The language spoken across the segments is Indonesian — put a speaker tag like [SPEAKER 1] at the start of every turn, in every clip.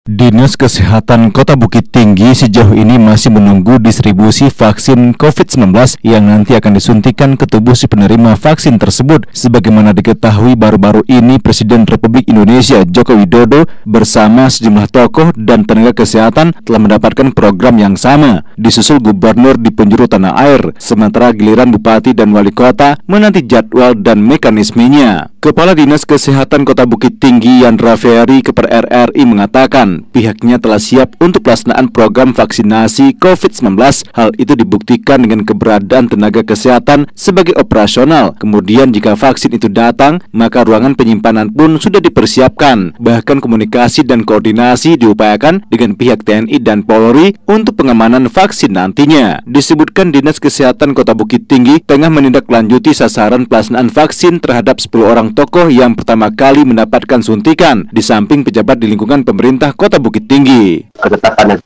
[SPEAKER 1] Dinas Kesehatan Kota Bukit Tinggi sejauh ini masih menunggu distribusi vaksin COVID-19 yang nanti akan disuntikan ke tubuh si penerima vaksin tersebut. Sebagaimana diketahui baru-baru ini Presiden Republik Indonesia Joko Widodo bersama sejumlah tokoh dan tenaga kesehatan telah mendapatkan program yang sama, disusul gubernur di penjuru tanah air, sementara giliran bupati dan wali kota menanti jadwal dan mekanismenya. Kepala Dinas Kesehatan Kota Bukit Tinggi Yandra Ferry kepada RRI mengatakan pihaknya telah siap untuk pelaksanaan program vaksinasi COVID-19. Hal itu dibuktikan dengan keberadaan tenaga kesehatan sebagai operasional. Kemudian jika vaksin itu datang, maka ruangan penyimpanan pun sudah dipersiapkan. Bahkan komunikasi dan koordinasi diupayakan dengan pihak TNI dan Polri untuk pengamanan vaksin nantinya. Disebutkan Dinas Kesehatan Kota Bukit Tinggi tengah menindaklanjuti sasaran pelaksanaan vaksin terhadap 10 orang tokoh yang pertama kali mendapatkan suntikan, di samping pejabat di lingkungan pemerintah Kota Bukit Tinggi.
[SPEAKER 2] Ketetapan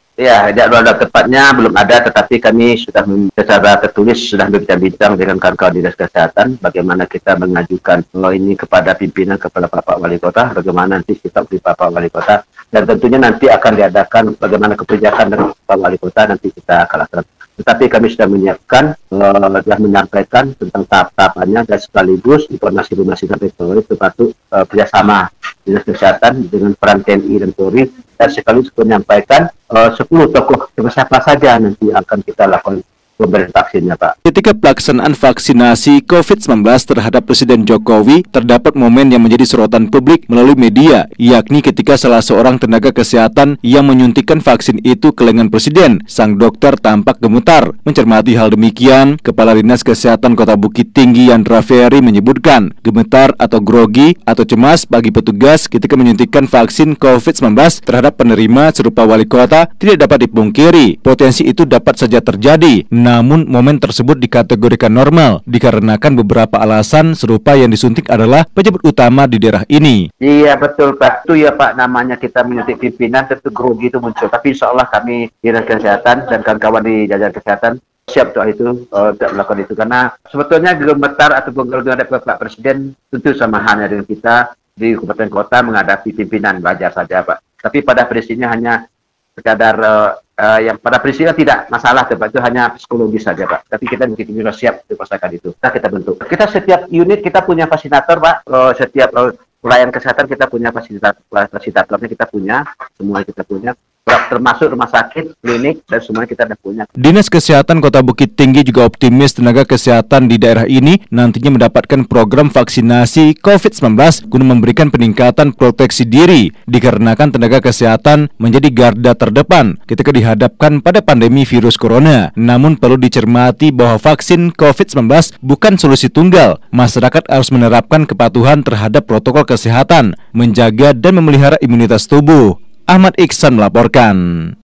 [SPEAKER 2] jadwal tepatnya belum ada, tetapi kami sudah secara tertulis sudah berbincang-bincang dengan kawan-kawan Dinas Kesehatan bagaimana kita mengajukan ini kepada pimpinan, kepada Bapak Wali Kota, bagaimana nanti kita beri Bapak Wali Kota, dan tentunya nanti akan diadakan bagaimana kebijakan dengan Bapak Wali Kota nanti kita akan laksanakan. Tetapi kami sudah menyiapkan, sudah menyampaikan tentang tahap-tahapannya dan sekaligus informasi sampai Polri termasuk kerjasama Dinas Kesehatan dengan peran TNI dan Polri, dan sekaligus menyampaikan 10 tokoh siapa saja nanti akan kita lakukan pemberian vaksinnya, Pak.
[SPEAKER 1] Ketika pelaksanaan vaksinasi COVID-19 terhadap Presiden Jokowi, terdapat momen yang menjadi sorotan publik melalui media, yakni ketika salah seorang tenaga kesehatan yang menyuntikkan vaksin itu ke lengan Presiden. Sang dokter tampak gemetar. Mencermati hal demikian, Kepala Dinas Kesehatan Kota Bukit Tinggi Yandra Ferry menyebutkan, gemetar atau grogi atau cemas bagi petugas ketika menyuntikkan vaksin COVID-19 terhadap penerima serupa wali kota tidak dapat dipungkiri. Potensi itu dapat saja terjadi. Namun momen tersebut dikategorikan normal dikarenakan beberapa alasan serupa yang disuntik adalah pejabat utama di daerah ini.
[SPEAKER 2] Iya betul Pak, itu ya Pak, namanya kita menyuntik pimpinan tentu grogi itu muncul. Tapi insya Allah kami Dinas Kesehatan dan kawan-kawan di jajaran kesehatan siap soal itu, tidak melakukan itu. Karena sebetulnya gemetar atau menghadapi Pak Presiden tentu sama halnya dengan kita di kabupaten kota menghadapi pimpinan, wajar saja Pak. Tapi pada prinsipnya hanya sekadar yang pada prinsipnya tidak masalah, Pak, itu hanya psikologis saja Pak. Tapi kita juga siap untuk melaksanakan itu. Kita bentuk. Kita setiap unit kita punya fasilitator Pak. Setiap pelayan kesehatan kita punya fasilitatornya, kita punya, semua kita punya. Termasuk rumah sakit, klinik, dan semuanya kita sudah punya.
[SPEAKER 1] Dinas Kesehatan Kota Bukit Tinggi juga optimis tenaga kesehatan di daerah ini nantinya mendapatkan program vaksinasi COVID-19 guna memberikan peningkatan proteksi diri, dikarenakan tenaga kesehatan menjadi garda terdepan ketika dihadapkan pada pandemi virus corona. Namun perlu dicermati bahwa vaksin COVID-19 bukan solusi tunggal. Masyarakat harus menerapkan kepatuhan terhadap protokol kesehatan, menjaga dan memelihara imunitas tubuh. Ahmad Iksan melaporkan.